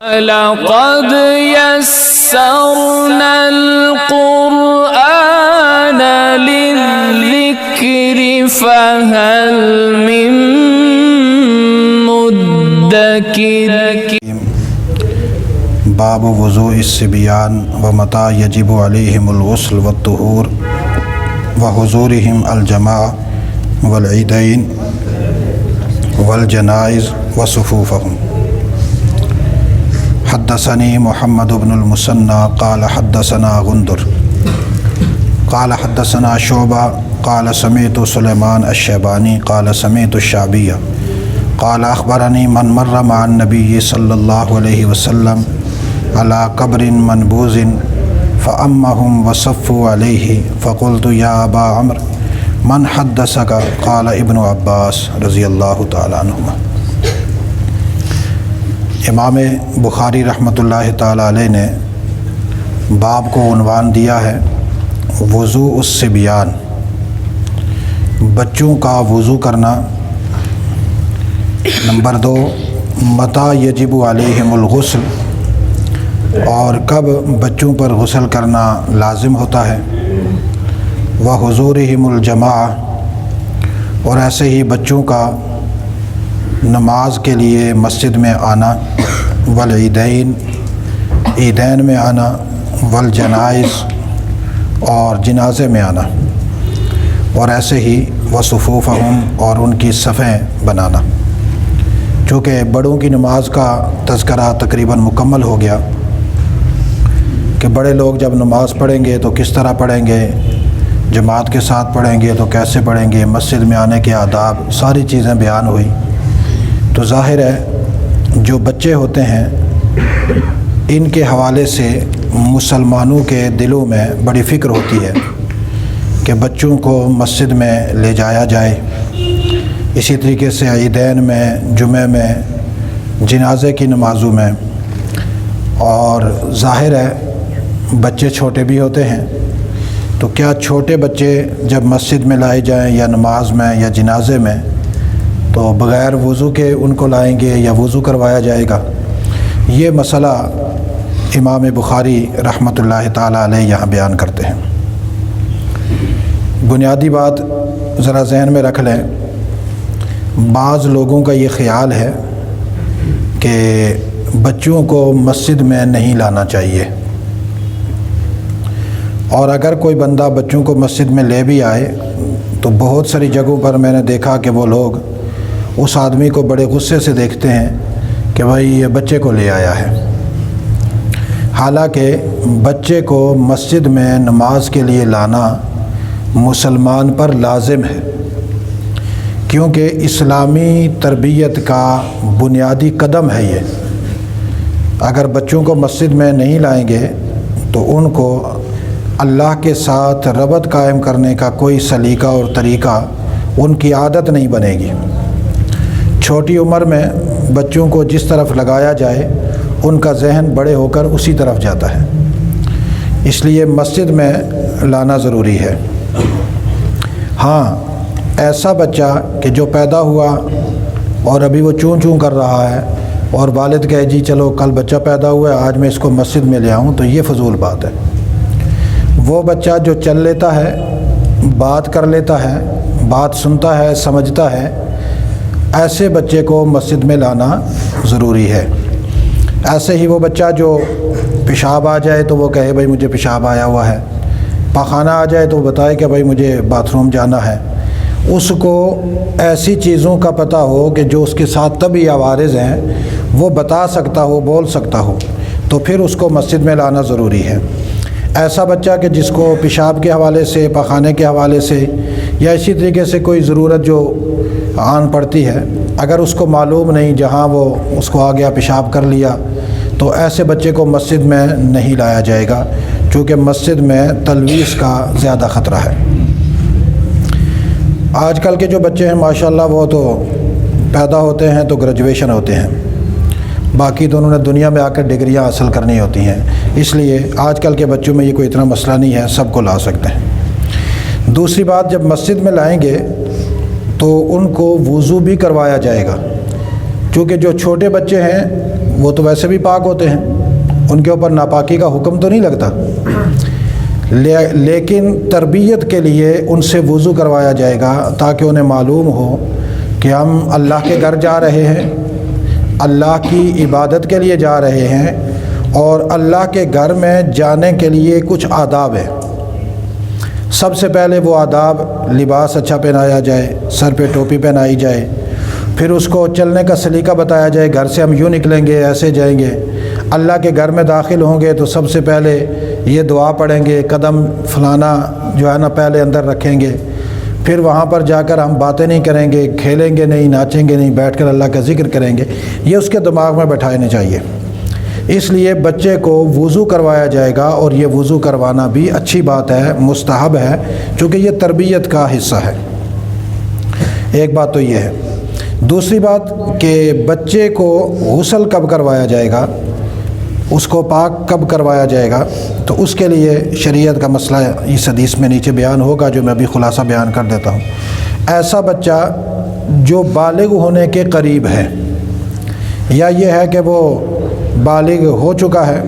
لقد يسرنا القرآن للذكر فهل من مدكر باب وضوء الصبیان ومتى یجب علیہم الغسل والطہور وحضورہم الجماع والعیدین والجنائز وصفوفہم۔ حدثني محمد بن المثنى قال حدثنا غندر قال حدثنا شعبہ قال سمعت سلیمان الشیبانی قال سمعت الشعبی قال اخبرني من مر مع النبي صلی اللہ علیہ وسلم على قبر منبوذ فأمهم وصفوا عليه فقلت يا أبا عمرو من حدثك قال ابن عباس رضی اللہ تعالی عنہما۔ امام بخاری رحمۃ اللہ تعالی علیہ نے باب کو عنوان دیا ہے وضوء الصبیان، بچوں کا وضو کرنا۔ نمبر 2، متى یجب علیہم الغسل، اور کب بچوں پر غسل کرنا لازم ہوتا ہے۔ وحضورہم الجماع، اور ایسے ہی بچوں کا نماز کے لیے مسجد میں آنا۔ والعیدین، عیدین میں آنا۔ والجنائز، اور جنازے میں آنا۔ اور ایسے ہی وصفوفہم، اور ان کی صفیں بنانا۔ چونکہ بڑوں کی نماز کا تذکرہ تقریباً مکمل ہو گیا کہ بڑے لوگ جب نماز پڑھیں گے تو کس طرح پڑھیں گے، جماعت کے ساتھ پڑھیں گے تو کیسے پڑھیں گے، مسجد میں آنے کے آداب، ساری چیزیں بیان ہوئی۔ تو ظاہر ہے جو بچے ہوتے ہیں ان کے حوالے سے مسلمانوں کے دلوں میں بڑی فکر ہوتی ہے کہ بچوں کو مسجد میں لے جایا جائے۔ اسی طریقے سے عیدین میں، جمعہ میں، جنازے کی نمازوں میں۔ اور ظاہر ہے بچے چھوٹے بھی ہوتے ہیں، تو کیا چھوٹے بچے جب مسجد میں لائے جائیں یا نماز میں یا جنازے میں تو بغیر وضو کے ان کو لائیں گے یا وضو کروایا جائے گا؟ یہ مسئلہ امام بخاری رحمۃ اللہ تعالی علیہ یہاں بیان کرتے ہیں۔ بنیادی بات ذرا ذہن میں رکھ لیں، بعض لوگوں کا یہ خیال ہے کہ بچوں کو مسجد میں نہیں لانا چاہیے، اور اگر کوئی بندہ بچوں کو مسجد میں لے بھی آئے تو بہت ساری جگہوں پر میں نے دیکھا کہ وہ لوگ اس آدمی کو بڑے غصے سے دیکھتے ہیں کہ بھائی یہ بچے کو لے آیا ہے۔ حالانکہ بچے کو مسجد میں نماز کے لیے لانا مسلمان پر لازم ہے، کیونکہ اسلامی تربیت کا بنیادی قدم ہے یہ۔ اگر بچوں کو مسجد میں نہیں لائیں گے تو ان کو اللہ کے ساتھ ربط قائم کرنے کا کوئی سلیقہ اور طریقہ، ان کی عادت نہیں بنے گی۔ چھوٹی عمر میں بچوں کو جس طرف لگایا جائے ان کا ذہن بڑے ہو کر اسی طرف جاتا ہے، اس لیے مسجد میں لانا ضروری ہے۔ ہاں، ایسا بچہ کہ جو پیدا ہوا اور ابھی وہ چون چون کر رہا ہے اور والد کہے جی چلو کل بچہ پیدا ہوا ہے آج میں اس کو مسجد میں لے آؤں، تو یہ فضول بات ہے۔ وہ بچہ جو چل لیتا ہے، بات کر لیتا ہے، بات سنتا ہے، سمجھتا ہے، ایسے بچے کو مسجد میں لانا ضروری ہے۔ ایسے ہی وہ بچہ جو پیشاب آ جائے تو وہ کہے بھائی مجھے پیشاب آیا ہوا ہے، پاخانہ آ جائے تو وہ بتائے کہ بھائی مجھے باتھ روم جانا ہے، اس کو ایسی چیزوں کا پتہ ہو کہ جو اس کے ساتھ طبعی عوارض ہیں وہ بتا سکتا ہو، بول سکتا ہو، تو پھر اس کو مسجد میں لانا ضروری ہے۔ ایسا بچہ کہ جس کو پیشاب کے حوالے سے، پاخانے کے حوالے سے یا اسی طریقے سے کوئی ضرورت جو آن پڑتی ہے، اگر اس کو معلوم نہیں، جہاں وہ اس کو آ گیا پیشاب کر لیا، تو ایسے بچے کو مسجد میں نہیں لایا جائے گا، چونکہ مسجد میں تلویث کا زیادہ خطرہ ہے۔ آج کل کے جو بچے ہیں ماشاءاللہ وہ تو پیدا ہوتے ہیں تو گریجویشن ہوتے ہیں، باقی تو انہوں نے دنیا میں آ کر ڈگریاں حاصل کرنی ہوتی ہیں، اس لیے آج کل کے بچوں میں یہ کوئی اتنا مسئلہ نہیں ہے، سب کو لا سکتے ہیں۔ دوسری بات، جب مسجد میں لائیں گے تو ان کو وضو بھی کروایا جائے گا، چونکہ جو چھوٹے بچے ہیں وہ تو ویسے بھی پاک ہوتے ہیں، ان کے اوپر ناپاکی کا حکم تو نہیں لگتا، لیکن تربیت کے لیے ان سے وضو کروایا جائے گا تاکہ انہیں معلوم ہو کہ ہم اللہ کے گھر جا رہے ہیں، اللہ کی عبادت کے لیے جا رہے ہیں، اور اللہ کے گھر میں جانے کے لیے کچھ آداب ہیں۔ سب سے پہلے وہ آداب، لباس اچھا پہنایا جائے، سر پہ ٹوپی پہنائی جائے، پھر اس کو چلنے کا سلیقہ بتایا جائے، گھر سے ہم یوں نکلیں گے، ایسے جائیں گے، اللہ کے گھر میں داخل ہوں گے تو سب سے پہلے یہ دعا پڑھیں گے، قدم فلانا جو ہے نا پہلے اندر رکھیں گے، پھر وہاں پر جا کر ہم باتیں نہیں کریں گے، کھیلیں گے نہیں، ناچیں گے نہیں، بیٹھ کر اللہ کا ذکر کریں گے۔ یہ اس کے دماغ میں بٹھانے چاہیے۔ اس لیے بچے کو وضو کروایا جائے گا، اور یہ وضو کروانا بھی اچھی بات ہے، مستحب ہے، چونکہ یہ تربیت کا حصہ ہے۔ ایک بات تو یہ ہے۔ دوسری بات کہ بچے کو غسل کب کروایا جائے گا، اس کو پاک کب کروایا جائے گا، تو اس کے لیے شریعت کا مسئلہ اس حدیث میں نیچے بیان ہوگا، جو میں ابھی خلاصہ بیان کر دیتا ہوں۔ ایسا بچہ جو بالغ ہونے کے قریب ہے، یا یہ ہے کہ وہ بالغ ہو چکا ہے،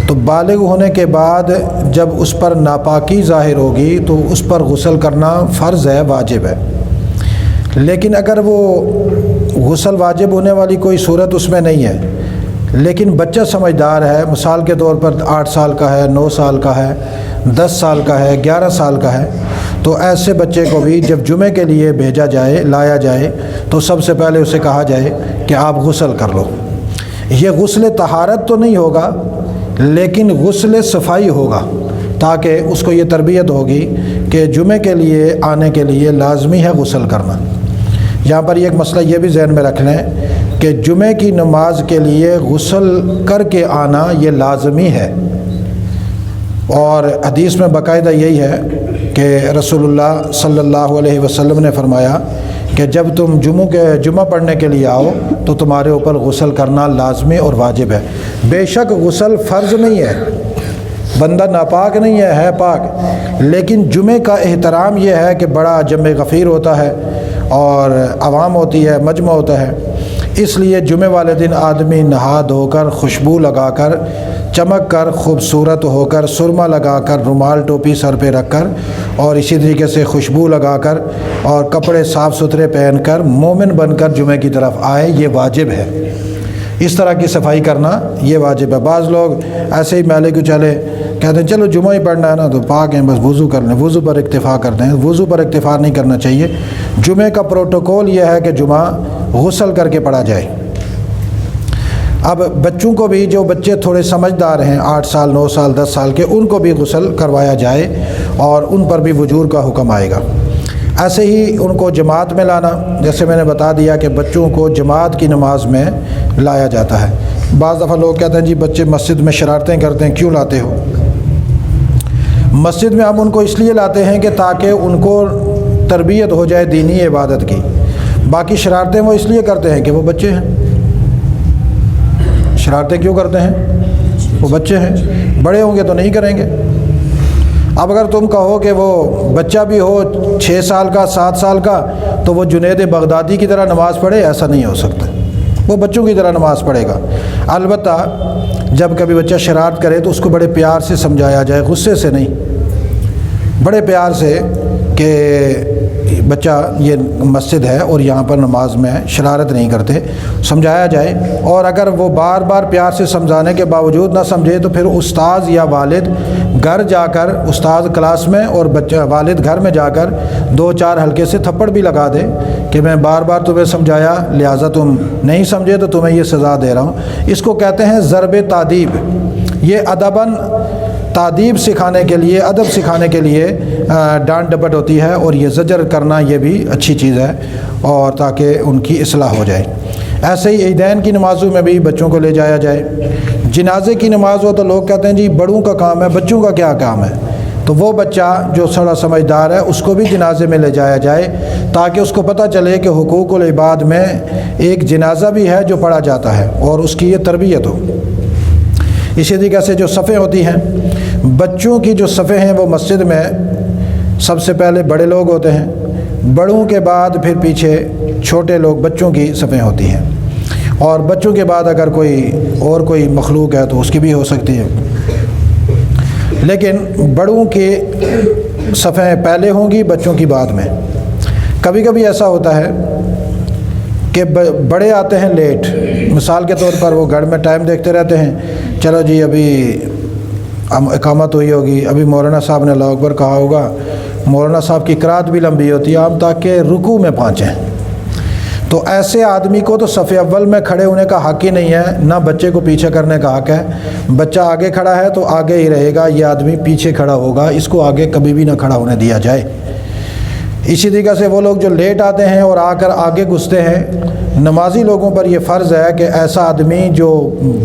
تو بالغ ہونے کے بعد جب اس پر ناپاکی ظاہر ہوگی تو اس پر غسل کرنا فرض ہے، واجب ہے۔ لیکن اگر وہ غسل واجب ہونے والی کوئی صورت اس میں نہیں ہے، لیکن بچہ سمجھدار ہے، مثال کے طور پر 8 سال کا ہے، 9 سال کا ہے، 10 سال کا ہے، 11 سال کا ہے، تو ایسے بچے کو بھی جب جمعے کے لیے بھیجا جائے، لایا جائے، تو سب سے پہلے اسے کہا جائے کہ آپ غسل کر لو۔ یہ غسل طہارت تو نہیں ہوگا، لیکن غسل صفائی ہوگا، تاکہ اس کو یہ تربیت ہوگی کہ جمعے کے لیے آنے کے لیے لازمی ہے غسل کرنا۔ یہاں پر ایک مسئلہ یہ بھی ذہن میں رکھ لیں کہ جمعے کی نماز کے لیے غسل کر کے آنا یہ لازمی ہے، اور حدیث میں باقاعدہ یہی ہے کہ رسول اللہ صلی اللہ علیہ وسلم نے فرمایا کہ جب تم جمعہ پڑھنے کے لیے آؤ تو تمہارے اوپر غسل کرنا لازمی اور واجب ہے۔ بے شک غسل فرض نہیں ہے، بندہ ناپاک نہیں ہے پاک، لیکن جمعے کا احترام یہ ہے کہ بڑا جمع غفیر ہوتا ہے اور عوام ہوتی ہے، مجمع ہوتا ہے، اس لیے جمعے والے دن آدمی نہا دھو کر، خوشبو لگا کر، چمک کر، خوبصورت ہو کر، سرما لگا کر، رومال ٹوپی سر پہ رکھ کر، اور اسی طریقے سے خوشبو لگا کر اور کپڑے صاف ستھرے پہن کر مومن بن کر جمعے کی طرف آئے، یہ واجب ہے۔ اس طرح کی صفائی کرنا یہ واجب ہے۔ بعض لوگ ایسے ہی میلے کو چلے کہتے ہیں چلو جمعہ ہی پڑھنا ہے نا تو پاک ہیں، بس وضو کر لیں، وضو پر اکتفا کرتے ہیں۔ وضو پر اکتفا نہیں کرنا چاہیے۔ جمعے کا پروٹوکول یہ ہے کہ جمعہ غسل کر کے پڑھا جائے۔ اب بچوں کو بھی، جو بچے تھوڑے سمجھدار ہیں، 8 سال 9 سال 10 سال کے، ان کو بھی غسل کروایا جائے اور ان پر بھی وجوب کا حکم آئے گا۔ ایسے ہی ان کو جماعت میں لانا، جیسے میں نے بتا دیا کہ بچوں کو جماعت کی نماز میں لایا جاتا ہے۔ بعض دفعہ لوگ کہتے ہیں جی بچے مسجد میں شرارتیں کرتے ہیں، کیوں لاتے ہو؟ مسجد میں ہم ان کو اس لیے لاتے ہیں کہ تاکہ ان کو تربیت ہو جائے دینی عبادت کی۔ باقی شرارتیں وہ اس لیے کرتے ہیں کہ وہ بچے ہیں۔ شرارتیں کیوں کرتے ہیں؟ وہ بچے ہیں، بڑے ہوں گے تو نہیں کریں گے۔ اب اگر تم کہو کہ وہ بچہ بھی ہو 6 سال کا 7 سال کا تو وہ جنید بغدادی کی طرح نماز پڑھے، ایسا نہیں ہو سکتا، وہ بچوں کی طرح نماز پڑھے گا۔ البتہ جب کبھی بچہ شرارت کرے تو اس کو بڑے پیار سے سمجھایا جائے، غصے سے نہیں، بڑے پیار سے کہ بچہ یہ مسجد ہے اور یہاں پر نماز میں شرارت نہیں کرتے، سمجھایا جائے۔ اور اگر وہ بار بار پیار سے سمجھانے کے باوجود نہ سمجھے تو پھر استاذ یا والد گھر جا کر، استاذ کلاس میں اور بچہ والد گھر میں جا کر 2-4 ہلکے سے تھپڑ بھی لگا دے کہ میں بار بار تمہیں سمجھایا، لہٰذا تم نہیں سمجھے تو تمہیں یہ سزا دے رہا ہوں۔ اس کو کہتے ہیں ضرب تعدیب۔ یہ ادباً تعدیب سکھانے کے لیے، ادب سکھانے کے لیے ڈانٹ ڈپٹ ہوتی ہے، اور یہ زجر کرنا یہ بھی اچھی چیز ہے، اور تاکہ ان کی اصلاح ہو جائے۔ ایسے ہی عیدین کی نمازوں میں بھی بچوں کو لے جایا جائے۔ جنازے کی نماز ہو تو لوگ کہتے ہیں جی بڑوں کا کام ہے، بچوں کا کیا کام ہے؟ تو وہ بچہ جو تھوڑا سمجھدار ہے اس کو بھی جنازے میں لے جایا جائے، تاکہ اس کو پتہ چلے کہ حقوق العباد میں ایک جنازہ بھی ہے جو پڑھا جاتا ہے، اور اس کی یہ تربیت ہو۔ اسی طریقے سے جو صفیں ہوتی ہیں، بچوں کی جو صفیں ہیں وہ مسجد میں سب سے پہلے بڑے لوگ ہوتے ہیں، بڑوں کے بعد پھر پیچھے چھوٹے لوگ، بچوں کی صفیں ہوتی ہیں، اور بچوں کے بعد اگر کوئی مخلوق ہے تو اس کی بھی ہو سکتی ہے، لیکن بڑوں کی صفیں پہلے ہوں گی، بچوں کی بعد میں۔ کبھی کبھی ایسا ہوتا ہے کہ بڑے آتے ہیں لیٹ، مثال کے طور پر وہ گھر میں ٹائم دیکھتے رہتے ہیں، چلو جی ابھی اقامت ہوئی ہوگی، ابھی مولانا صاحب نے اللہ اکبر کہا ہوگا، مولانا صاحب کی قرات بھی لمبی ہوتی ہے عام تاکہ رکوع میں پہنچیں، تو ایسے آدمی کو تو صف اول میں کھڑے ہونے کا حق ہی نہیں ہے، نہ بچے کو پیچھے کرنے کا حق ہے۔ بچہ آگے کھڑا ہے تو آگے ہی رہے گا، یہ آدمی پیچھے کھڑا ہوگا، اس کو آگے کبھی بھی نہ کھڑا ہونے دیا جائے۔ اسی طریقے سے وہ لوگ جو لیٹ آتے ہیں اور آ کر آگے گھستے ہیں، نمازی لوگوں پر یہ فرض ہے کہ ایسا آدمی جو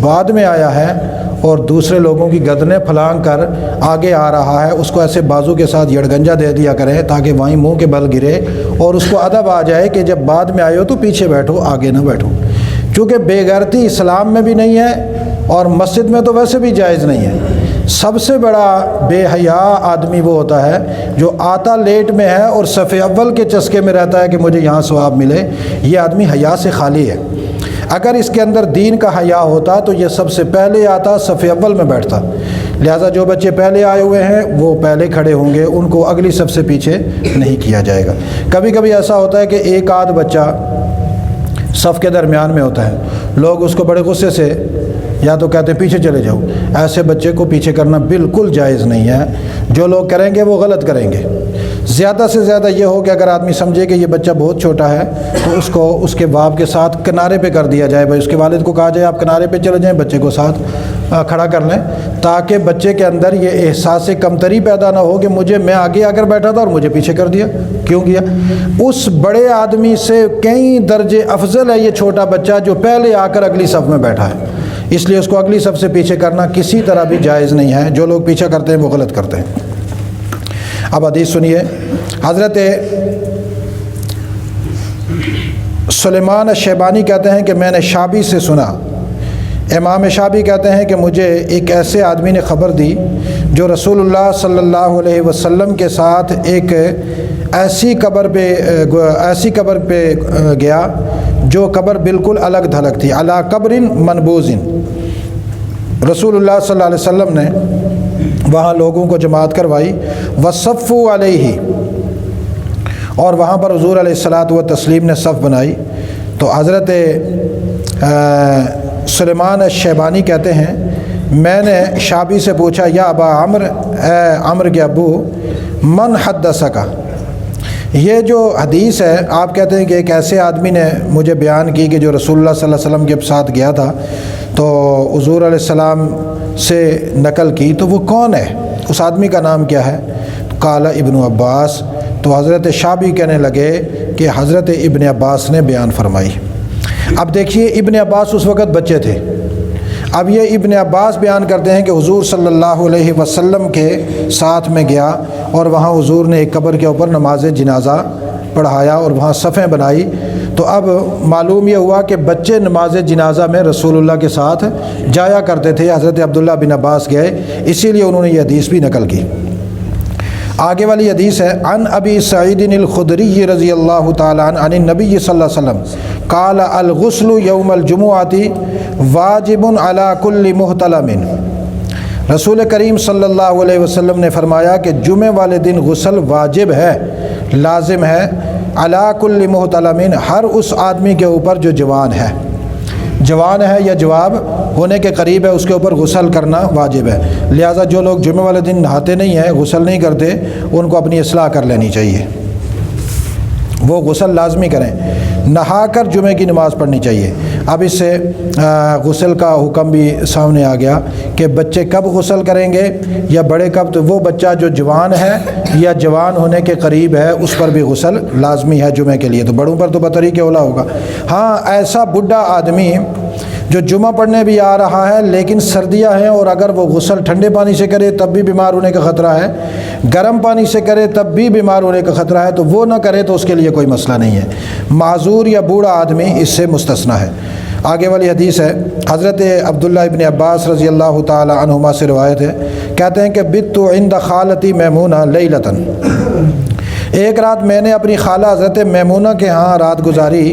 بعد میں آیا ہے اور دوسرے لوگوں کی گردنیں پھلانگ کر آگے آ رہا ہے، اس کو ایسے بازو کے ساتھ یڑگنجا دے دیا کریں تاکہ وہیں منہ کے بل گرے اور اس کو ادب آ جائے کہ جب بعد میں آئے ہو تو پیچھے بیٹھو، آگے نہ بیٹھو۔ چونکہ بے غیرتی اسلام میں بھی نہیں ہے اور مسجد میں تو ویسے بھی جائز نہیں ہے۔ سب سے بڑا بے حیا آدمی وہ ہوتا ہے جو آتا لیٹ میں ہے اور صف اول کے چسکے میں رہتا ہے کہ مجھے یہاں ثواب ملے، یہ آدمی حیا سے خالی ہے۔ اگر اس کے اندر دین کا حیا ہوتا تو یہ سب سے پہلے آتا، صف اول میں بیٹھتا۔ لہٰذا جو بچے پہلے آئے ہوئے ہیں وہ پہلے کھڑے ہوں گے، ان کو اگلی صف سے پیچھے نہیں کیا جائے گا۔ کبھی کبھی ایسا ہوتا ہے کہ ایک آدھ بچہ صف کے درمیان میں ہوتا ہے، لوگ اس کو بڑے غصے سے یا تو کہتے ہیں پیچھے چلے جاؤ، ایسے بچے کو پیچھے کرنا بالکل جائز نہیں ہے۔ جو لوگ کریں گے وہ غلط کریں گے۔ زیادہ سے زیادہ یہ ہو کہ اگر آدمی سمجھے کہ یہ بچہ بہت چھوٹا ہے تو اس کو اس کے باپ کے ساتھ کنارے پہ کر دیا جائے، بھائی اس کے والد کو کہا جائے آپ کنارے پہ چلے جائیں، بچے کو ساتھ کھڑا کر لیں، تاکہ بچے کے اندر یہ احساس کمتری پیدا نہ ہو کہ میں آگے آ کر بیٹھا تھا اور مجھے پیچھے کر دیا، کیوں کیا؟ اس بڑے آدمی سے کئی درجے افضل ہے یہ چھوٹا بچہ جو پہلے آ کر اگلی صف میں بیٹھا ہے، اس لیے اس کو اگلی صف سے پیچھے کرنا کسی طرح بھی جائز نہیں ہے۔ جو لوگ پیچھے کرتے ہیں وہ غلط کرتے ہیں۔ اب حدیث سنیے، حضرت سلیمان الشیبانی کہتے ہیں کہ میں نے شابی سے سنا، امام شابی کہتے ہیں کہ مجھے ایک ایسے آدمی نے خبر دی جو رسول اللہ صلی اللہ علیہ وسلم کے ساتھ ایک ایسی قبر پہ گیا جو قبر بالکل الگ تھلگ تھی، علی قبر منبوذ۔ رسول اللہ صلی اللہ علیہ وسلم نے وہاں لوگوں کو جماعت کروائی، وصفوا علیہ، اور وہاں پر حضور علیہ الصلاۃ والتسلیم نے صف بنائی۔ تو حضرت سلیمان الشیبانی کہتے ہیں میں نے شابی سے پوچھا، یا ابا عمرو، اے عمرو کے ابو، من حدثک، یہ جو حدیث ہے آپ کہتے ہیں کہ ایک ایسے آدمی نے مجھے بیان کی کہ جو رسول اللہ صلی اللہ علیہ وسلم کے ساتھ گیا تھا تو حضور علیہ السلام سے نقل کی، تو وہ کون ہے، اس آدمی کا نام کیا ہے؟ قال ابن عباس۔ تو حضرت شابی کہنے لگے کہ حضرت ابن عباس نے بیان فرمائی۔ اب دیکھیے ابن عباس اس وقت بچے تھے، اب یہ ابن عباس بیان کرتے ہیں کہ حضور صلی اللہ علیہ وسلم کے ساتھ میں گیا اور وہاں حضور نے ایک قبر کے اوپر نماز جنازہ پڑھایا اور وہاں صفیں بنائی۔ تو اب معلوم یہ ہوا کہ بچے نماز جنازہ میں رسول اللہ کے ساتھ جایا کرتے تھے، حضرت عبداللہ بن عباس گئے، اسی لیے انہوں نے یہ حدیث بھی نقل کی۔ آگے والی حدیث ہے، عن ابی سعید الخدری رضی اللہ تعالیٰ عنہ عن النبی صلی اللہ علیہ وسلم قال الغسل یوم الجمعۃ واجب علی کل محتلم۔ رسول کریم صلی اللہ علیہ وسلم نے فرمایا کہ جمعے والے دن غسل واجب ہے، لازم ہے، علی کل محتلم، ہر اس آدمی کے اوپر جو جوان ہے یا جواب ہونے کے قریب ہے، اس کے اوپر غسل کرنا واجب ہے۔ لہٰذا جو لوگ جمعے والے دن نہاتے نہیں ہیں، غسل نہیں کرتے، ان کو اپنی اصلاح کر لینی چاہیے، وہ غسل لازمی کریں، نہا کر جمعے کی نماز پڑھنی چاہیے۔ اب اس سے غسل کا حکم بھی سامنے آ گیا کہ بچے کب غسل کریں گے یا بڑے کب، تو وہ بچہ جو جوان ہے یا جوان ہونے کے قریب ہے اس پر بھی غسل لازمی ہے جمعے کے لیے، تو بڑوں پر تو بطریق اولا ہوگا۔ ہاں ایسا بڈھا آدمی جو جمعہ پڑھنے بھی آ رہا ہے لیکن سردیاں ہیں اور اگر وہ غسل ٹھنڈے پانی سے کرے تب بھی بیمار ہونے کا خطرہ ہے، گرم پانی سے کرے تب بھی بیمار ہونے کا خطرہ ہے، تو وہ نہ کرے تو اس کے لیے کوئی مسئلہ نہیں ہے۔ معذور یا بوڑھا آدمی اس سے مستثنیٰ ہے۔ آگے والی حدیث ہے، حضرت عبداللہ ابن عباس رضی اللہ تعالی عنہما سے روایت ہے، کہتے ہیں کہ بت عند خالتی میمونہ لیلۃ، ایک رات میں نے اپنی خالہ حضرت میمونہ کے ہاں رات گزاری،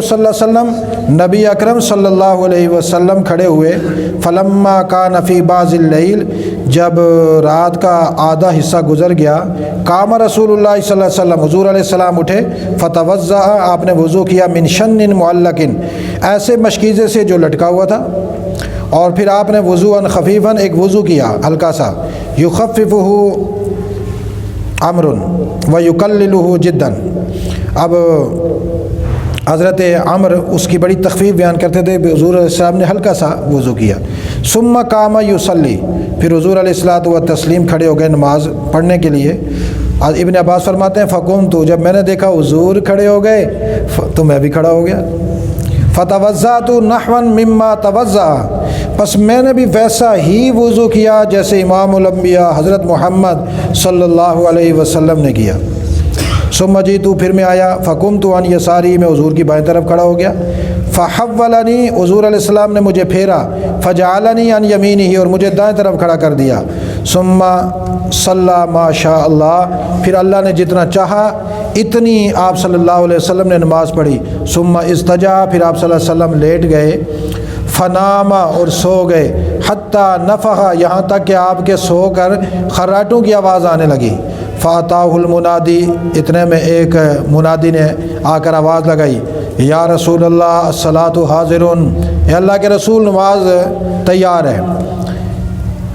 صلی اللہ علیہ وسلم، نبی اکرم صلی اللہ علیہ وسلم کھڑے ہوئے، فلما کان فی بعض اللیل، جب رات کا آدھا حصہ گزر گیا، قام رسول اللہ صلی اللہ علیہ وسلم، حضور علیہ السلام اٹھے، فتوضأ، آپ نے وضو کیا، من شن معلق، ایسے مشکیزے سے جو لٹکا ہوا تھا، اور پھر آپ نے وضوءً خفیفاً، ایک وضو کیا ہلکا سا، یخففہ امر ویقللہ جدا۔ اب حضرت عمر اس کی بڑی تخفیف بیان کرتے تھے، حضور علیہ السلام نے ہلکا سا وضو کیا، ثم قام یصلی، پھر حضور علیہ الصلوۃ والتسلیم کھڑے ہو گئے نماز پڑھنے کے لیے۔ ابن عباس فرماتے ہیں فقمت، جب میں نے دیکھا حضور کھڑے ہو گئے تو میں بھی کھڑا ہو گیا، فتوضأت نحوا مما توضأ، پس میں نے بھی ویسا ہی وضو کیا جیسے امام الانبیاء حضرت محمد صلی اللہ علیہ وسلم نے کیا۔ ثم جئت، پھر میں آیا، فقمت عن یساری، میں حضور کی بائیں طرف کھڑا ہو گیا، فحولنی، حضور علیہ السلام نے مجھے پھیرا، فجعلنی عن یمینہ، اور مجھے دائیں طرف کھڑا کر دیا، ثم صلی ما شاء اللہ، پھر اللہ نے جتنا چاہا اتنی آپ صلی اللہ علیہ وسلم نے نماز پڑھی، ثم استجا، پھر آپ صلی اللہ علیہ وسلم لیٹ گئے، فنام، اور سو گئے، حتی نفخ، یہاں تک کہ آپ کے سو کر خراٹوں کی آواز آنے لگی، فاتاہ المنادی، اتنے میں ایک منادی نے آ کر آواز لگائی، یا رسول اللہ الصلاۃ حاضر، اے اللہ کے رسول نماز تیار ہے۔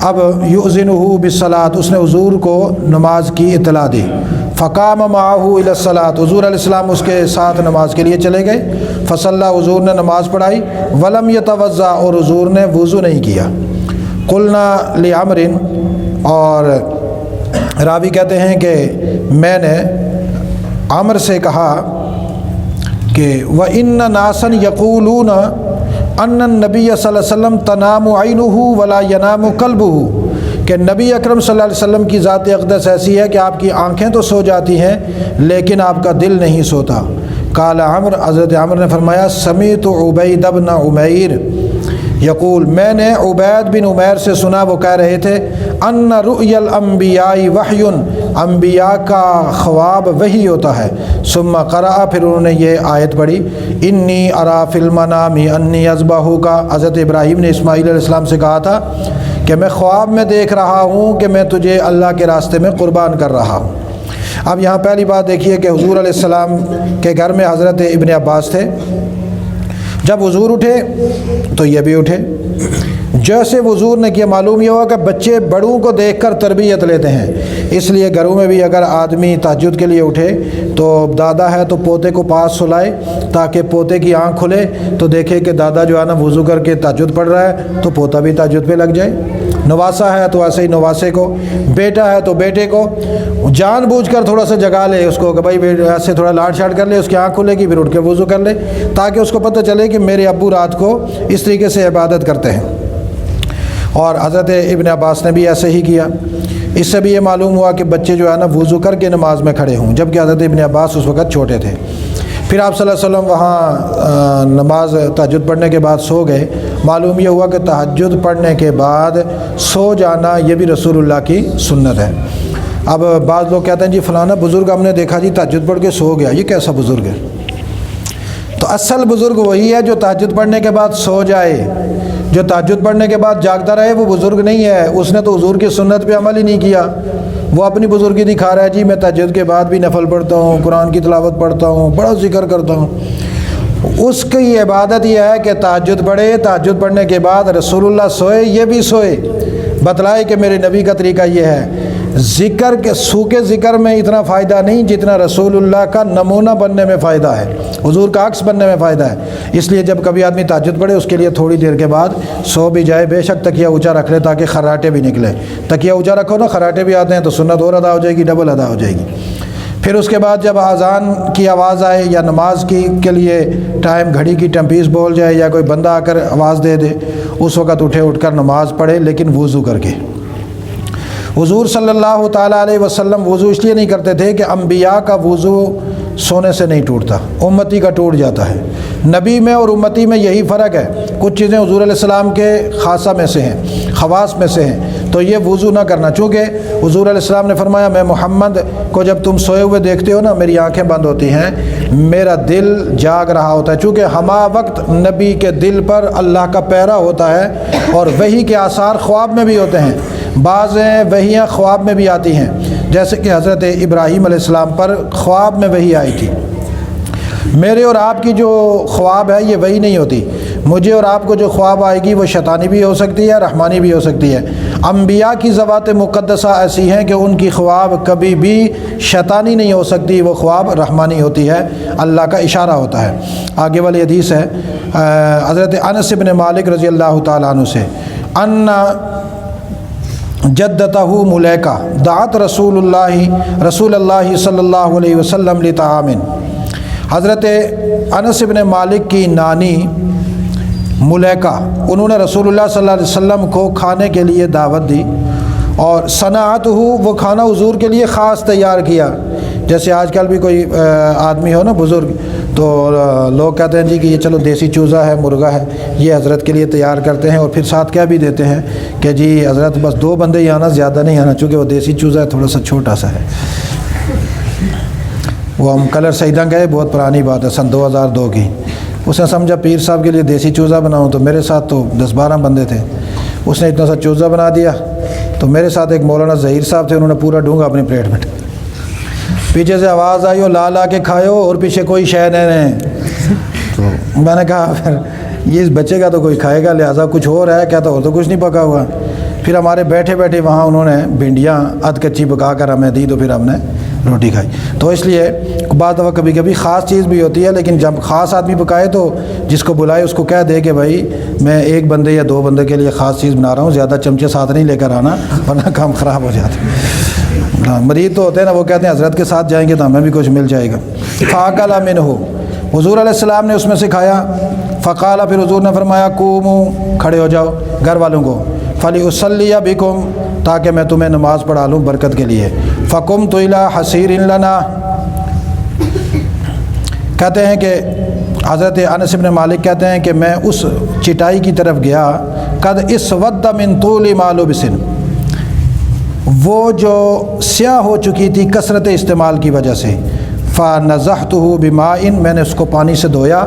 اب یؤذنہ بالصلاۃ، اس نے حضور کو نماز کی اطلاع دی، فقام معہ الی الصلاۃ، حضور علیہ السلام اس کے ساتھ نماز کے لیے چلے گئے، فصلی، حضور نے نماز پڑھائی، ولم یتوضأ، اور حضور نے وضو نہیں کیا۔ قلنا لعمر، اور راوی کہتے ہیں کہ میں نے عمر سے کہا کہ وَإِنَّ نَاسًا يَقُولُونَ أَنَّ النَّبِيَّ صلی اللہ علیہ وسلم تَنَامُ عَيْنُهُ وَلَا يَنَامُ قَلْبُهُ، کہ نبی اکرم صلی اللہ علیہ وسلم کی ذات اقدس ایسی ہے کہ آپ کی آنکھیں تو سو جاتی ہیں لیکن آپ کا دل نہیں سوتا۔ قال عمر، حضرت عمر نے فرمایا، سمعت عبید بن عمیر یقول، میں نے عبید بن عمیر سے سنا، وہ کہہ رہے تھے، ان رؤی الانبیاء وحی، انبیاء کا خواب وحی ہوتا ہے۔ ثم قرأ، پھر انہوں نے یہ آیت پڑھی، انی ارا فی المنام انی اذبحک، حضرت ابراہیم نے اسماعیل علیہ السلام سے کہا تھا کہ میں خواب میں دیکھ رہا ہوں کہ میں تجھے اللہ کے راستے میں قربان کر رہا ہوں۔ اب یہاں پہلی بات دیکھیے کہ حضور علیہ السلام کے گھر میں حضرت ابن عباس تھے، جب حضور اٹھے تو یہ بھی اٹھے، جیسے حضور نے کیا، معلوم یہ ہوا کہ بچے بڑوں کو دیکھ کر تربیت لیتے ہیں، اس لیے گھروں میں بھی اگر آدمی تہجد کے لیے اٹھے تو دادا ہے تو پوتے کو پاس سلائے تاکہ پوتے کی آنکھ کھلے تو دیکھے کہ دادا جو ہے نا وضو کر کے تہجد پڑھ رہا ہے تو پوتا بھی تہجد پہ لگ جائے، نواسا ہے تو ایسے ہی نواسے کو، بیٹا ہے تو بیٹے کو جان بوجھ کر تھوڑا سا جگا لے اس کو کہ بھائی ایسے تھوڑا لاٹ شاٹ کر لے، اس کی آنکھ کھلے گی، پھر اٹھ کے وضو کر لے تاکہ اس کو پتہ چلے کہ میرے ابو رات کو اس طریقے سے عبادت کرتے ہیں۔ اور حضرت ابن عباس نے بھی ایسے ہی کیا۔ اس سے بھی یہ معلوم ہوا کہ بچے جو ہے نا وضو کر کے نماز میں کھڑے ہوں، جبکہ حضرت ابن عباس اس وقت چھوٹے تھے۔ پھر آپ صلی اللہ علیہ وسلم وہاں نماز تہجد پڑھنے کے بعد سو گئے۔ معلوم یہ ہوا کہ تہجد پڑھنے کے بعد سو جانا یہ بھی رسول اللہ کی سنت ہے۔ اب بعض لوگ کہتے ہیں جی فلانا بزرگ ہم نے دیکھا جی تہجد پڑھ کے سو گیا، یہ کیسا بزرگ ہے؟ تو اصل بزرگ وہی ہے جو تہجد پڑھنے کے بعد سو جائے، جو تہجد پڑھنے کے بعد جاگتا رہے وہ بزرگ نہیں ہے، اس نے تو حضور کی سنت پہ عمل ہی نہیں کیا، وہ اپنی بزرگی دکھا رہا ہے، جی میں تہجد کے بعد بھی نفل پڑھتا ہوں، قرآن کی تلاوت پڑھتا ہوں، بڑا ذکر کرتا ہوں۔ اس کی عبادت یہ ہے کہ تہجد پڑھے، تہجد پڑھنے کے بعد رسول اللہ سوئے، یہ بھی سوئے، بتلائے کہ میرے نبی کا طریقہ یہ ہے۔ ذکر کے سوکھے ذکر میں اتنا فائدہ نہیں جتنا رسول اللہ کا نمونہ بننے میں فائدہ ہے، حضور کا عکس بننے میں فائدہ ہے۔ اس لیے جب کبھی آدمی تہجد پڑھے اس کے لیے تھوڑی دیر کے بعد سو بھی جائے، بے شک تکیہ اونچا رکھ لے تاکہ خراٹے بھی نکلے، تکیہ اونچا رکھو نا، خراٹے بھی آتے ہیں تو سنت اور ادا ہو جائے گی، ڈبل ادا ہو جائے گی۔ پھر اس کے بعد جب اذان کی آواز آئے یا نماز کے لیے ٹائم گھڑی کی ٹمپیس بول جائے یا کوئی بندہ آ کر آواز دے دے، اس وقت اٹھ کر نماز پڑھے، لیکن وضو کر کے۔ حضور صلی اللہ تعالیٰ علیہ وسلم وضو اس لیے نہیں کرتے تھے کہ انبیاء کا وضو سونے سے نہیں ٹوٹتا، امتی کا ٹوٹ جاتا ہے۔ نبی میں اور امتی میں یہی فرق ہے، کچھ چیزیں حضور علیہ السلام کے خاصہ میں سے ہیں، خواص میں سے ہیں، تو یہ وضو نہ کرنا، چونکہ حضور علیہ السلام نے فرمایا میں محمد کو جب تم سوئے ہوئے دیکھتے ہو نا میری آنکھیں بند ہوتی ہیں، میرا دل جاگ رہا ہوتا ہے، چونکہ ہما وقت نبی کے دل پر اللہ کا پیرا ہوتا ہے اور وحی کے آثار خواب میں بھی ہوتے ہیں، بعض وحیاں خواب میں بھی آتی ہیں، جیسے کہ حضرت ابراہیم علیہ السلام پر خواب میں وحی آئی تھی۔ میرے اور آپ کی جو خواب ہے یہ وہی نہیں ہوتی، مجھے اور آپ کو جو خواب آئے گی وہ شیطانی بھی ہو سکتی ہے، رحمانی بھی ہو سکتی ہے۔ انبیاء کی ذوات مقدسہ ایسی ہیں کہ ان کی خواب کبھی بھی شیطانی نہیں ہو سکتی، وہ خواب رحمانی ہوتی ہے، اللہ کا اشارہ ہوتا ہے۔ آگے والی حدیث ہے حضرت انس بن مالک رضی اللہ تعالیٰ عنہ سے، ان جدتہ ملیکہ دعت رسول اللہ صلی اللہ علیہ وسلم لطعام۔ حضرت انس بن مالک کی نانی ملیکہ انہوں نے رسول اللہ صلی اللہ علیہ وسلم کو کھانے کے لیے دعوت دی، اور صنعت وہ کھانا حضور کے لیے خاص تیار کیا۔ جیسے آج کل بھی کوئی آدمی ہو نا بزرگ تو لوگ کہتے ہیں جی کہ یہ چلو دیسی چوزا ہے، مرغا ہے، یہ حضرت کے لیے تیار کرتے ہیں، اور پھر ساتھ کیا بھی دیتے ہیں کہ جی حضرت بس 2 بندے ہی آنا، زیادہ نہیں آنا، چونکہ وہ دیسی چوزا ہے، تھوڑا سا چھوٹا سا ہے۔ وہ ہم کلر سیدہ گئے، بہت پرانی بات ہے، سن 2002 کی۔ اس نے سمجھا پیر صاحب کے لیے دیسی چوزا بناؤں، تو میرے ساتھ تو 10-12 بندے تھے، اس نے اتنا سا چوزا بنا دیا، تو میرے ساتھ ایک مولانا ظہیر صاحب تھے، انہوں نے پورا ڈونگا اپنی پلیٹ میں، پیچھے سے آواز آئی ہو لا کے کھائے ہو اور پیچھے کوئی شے نہیں۔ تو میں نے کہا پھر یہ اس بچے کا تو کوئی کھائے گا، لہٰذا کچھ اور ہے، کہتا اور تو کچھ نہیں پکا ہوا۔ پھر ہمارے بیٹھے بیٹھے وہاں انہوں نے بھنڈیاں ادھ کچی پکا کر ہمیں دی، تو پھر ہم نے روٹی کھائی۔ تو اس لیے بعض دفعہ کبھی کبھی خاص چیز بھی ہوتی ہے، لیکن جب خاص آدمی پکائے تو جس کو بلائے اس کو کہہ دے کہ بھائی میں 1 بندے یا 2 بندے کے لیے خاص چیز بنا رہا ہوں، زیادہ چمچے ساتھ نہیں لے کر آنا ورنہ کام خراب ہو جاتا ہے۔ مریض تو ہوتے ہیں نا، وہ کہتے ہیں حضرت کے ساتھ جائیں گے تو ہمیں بھی کچھ مل جائے گا۔ فاکل منہ، حضور علیہ السلام نے اس میں سے کھایا۔ فقال، پھر حضور نے فرمایا قوموا، کھڑے ہو جاؤ گھر والوں کو، فلیصلی بکم، تاکہ میں تمہیں نماز پڑھا لوں برکت کے لیے۔ فقمت الی حصیر لنا، کہتے ہیں کہ حضرت انس بن مالک کہتے ہیں کہ میں اس چٹائی کی طرف گیا، قد اسود من طول ما لبس، وہ جو سیاہ ہو چکی تھی کثرت استعمال کی وجہ سے۔ فنضحته بماء، میں نے اس کو پانی سے دھویا۔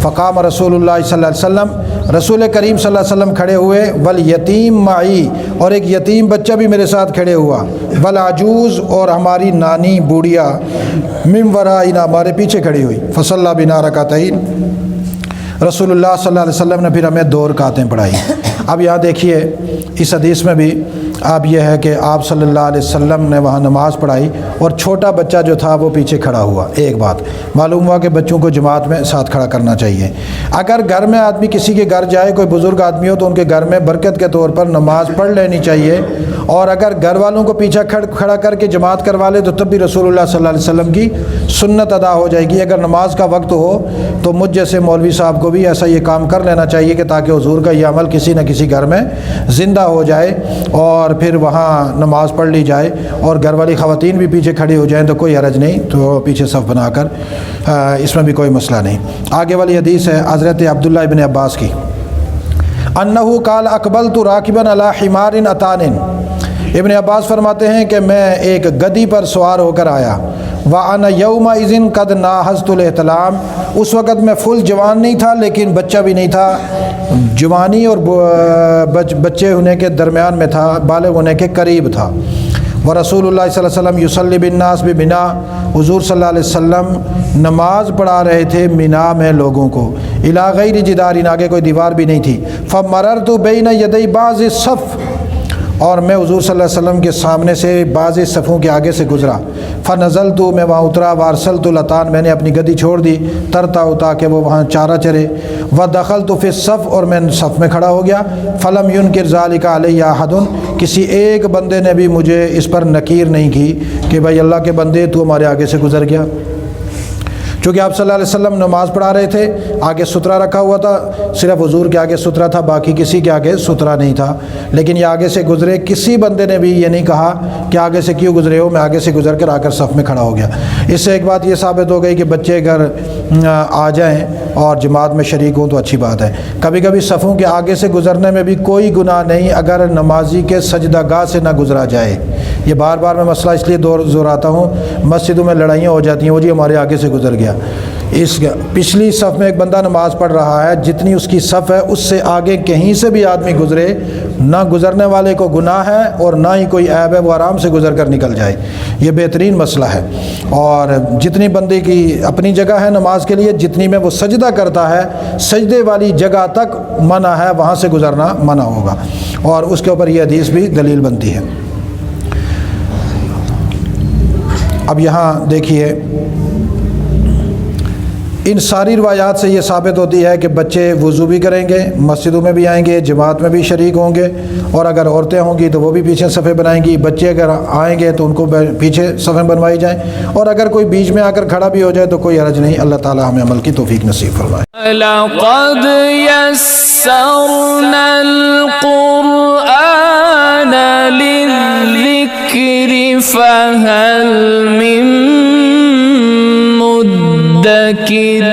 فقام رسول اللہ صلی اللہ علیہ وسلم، رسول کریم صلی اللہ علیہ وسلم کھڑے ہوئے، والیتیم معی، اور ایک یتیم بچہ بھی میرے ساتھ کھڑے ہوا، والعجوز، اور ہماری نانی بوڑھیا، من ورائنا، ہمارے پیچھے کھڑی ہوئی۔ فصلی بنا رکعتین، رسول اللہ صلی اللہ علیہ وسلم نے پھر ہمیں 2 رکعتیں پڑھائی۔ اب یہاں دیکھیے اس حدیث میں بھی اب یہ ہے کہ آپ صلی اللہ علیہ وسلم نے وہاں نماز پڑھائی اور چھوٹا بچہ جو تھا وہ پیچھے کھڑا ہوا۔ ایک بات معلوم ہوا کہ بچوں کو جماعت میں ساتھ کھڑا کرنا چاہیے۔ اگر گھر میں آدمی کسی کے گھر جائے، کوئی بزرگ آدمی ہو، تو ان کے گھر میں برکت کے طور پر نماز پڑھ لینی چاہیے، اور اگر گھر والوں کو پیچھے کھڑا کر کے جماعت کروا لے تو تب بھی رسول اللہ صلی اللہ علیہ وسلم کی سنت ادا ہو جائے گی۔ اگر نماز کا وقت ہو تو مجھ جیسے مولوی صاحب کو بھی ایسا یہ کام کر لینا چاہیے کہ تاکہ حضور کا یہ عمل کسی نہ کسی گھر میں زندہ ہو جائے، اور پھر وہاں نماز پڑھ لی جائے، اور گھر والی خواتین بھی پیچھے کھڑی ہو جائیں تو کوئی حرج نہیں، تو پیچھے صف بنا کر اس میں بھی کوئی مسئلہ نہیں۔ آگے والی حدیث ہے حضرت عبداللہ ابن عباس کی، انہو قال اقبلت راکبا علی حمار اتان، ابن عباس فرماتے ہیں کہ میں ایک گدی پر سوار ہو کر آیا، وَأَنَا يَوْمَئِذٍ قَدْ نَاهَزْتُ الْإِحْتِلَامَ، اس وقت میں فل جوان نہیں تھا لیکن بچہ بھی نہیں تھا، جوانی اور بچے ہونے کے درمیان میں تھا، بالغ ہونے کے قریب تھا۔ ورسول اللہ صلی اللہ علیہ وسلم یصلی بالناس بمنا، حضور صلی اللہ علیہ وسلم نماز پڑھا رہے تھے مینا میں لوگوں کو، الی غیر جدار، آگے کوئی دیوار بھی نہیں تھی، فمررت بین یدی بعض الصف، اور میں حضور صلی اللہ علیہ وسلم کے سامنے سے بعض صفوں کے آگے سے گزرا، فنزلت، میں وہاں اترا، وارسلت لطان، میں نے اپنی گدی چھوڑ دی، ترتا تاکہ وہ وہاں چارہ چرے، ودخلت فی الصف، اور میں صف میں کھڑا ہو گیا، فلم ینکر ذلک علی احد، کسی ایک بندے نے بھی مجھے اس پر نکیر نہیں کی کہ بھائی اللہ کے بندے تو ہمارے آگے سے گزر گیا، چونکہ آپ صلی اللہ علیہ وسلم نماز پڑھا رہے تھے، آگے سترہ رکھا ہوا تھا، صرف حضور کے آگے سترہ تھا، باقی کسی کے آگے سترہ نہیں تھا، لیکن یہ آگے سے گزرے، کسی بندے نے بھی یہ نہیں کہا کہ آگے سے کیوں گزرے ہو، میں آگے سے گزر کر آ کر صف میں کھڑا ہو گیا۔ اس سے ایک بات یہ ثابت ہو گئی کہ بچے اگر آ جائیں اور جماعت میں شریک ہوں تو اچھی بات ہے۔ کبھی کبھی صفوں کے آگے سے گزرنے میں بھی کوئی گناہ نہیں اگر نمازی کے سجدہ گاہ سے نہ گزرا جائے، یہ بار بار میں مسئلہ اس لیے دہراتا ہوں، مسجدوں میں لڑائیاں ہو جاتی ہیں، وہ جی ہمارے آگے سے گزر گیا، اس پچھلی صف میں ایک بندہ نماز پڑھ رہا ہے، جتنی اس کی صف ہے اس سے آگے کہیں سے بھی آدمی گزرے، نہ گزرنے والے کو گناہ ہے اور نہ ہی کوئی عیب ہے، وہ آرام سے گزر کر نکل جائے، یہ بہترین مسئلہ ہے۔ اور جتنی بندے کی اپنی جگہ ہے نماز کے لیے، جتنی میں وہ سجدہ کرتا ہے، سجدے والی جگہ تک منع ہے، وہاں سے گزرنا منع ہوگا، اور اس کے اوپر یہ حدیث بھی دلیل بنتی ہے۔ اب یہاں دیکھیے، ان ساری روایات سے یہ ثابت ہوتی ہے کہ بچے وضو بھی کریں گے، مسجدوں میں بھی آئیں گے، جماعت میں بھی شریک ہوں گے، اور اگر عورتیں ہوں گی تو وہ بھی پیچھے صفیں بنائیں گی، بچے اگر آئیں گے تو ان کو پیچھے صفیں بنوائی جائیں، اور اگر کوئی بیچ میں آ کر کھڑا بھی ہو جائے تو کوئی حرج نہیں۔ اللہ تعالی ہمیں عمل کی توفیق نصیب فرمائے۔ لقد يسرنا القرآن للذكر فهل من مدكر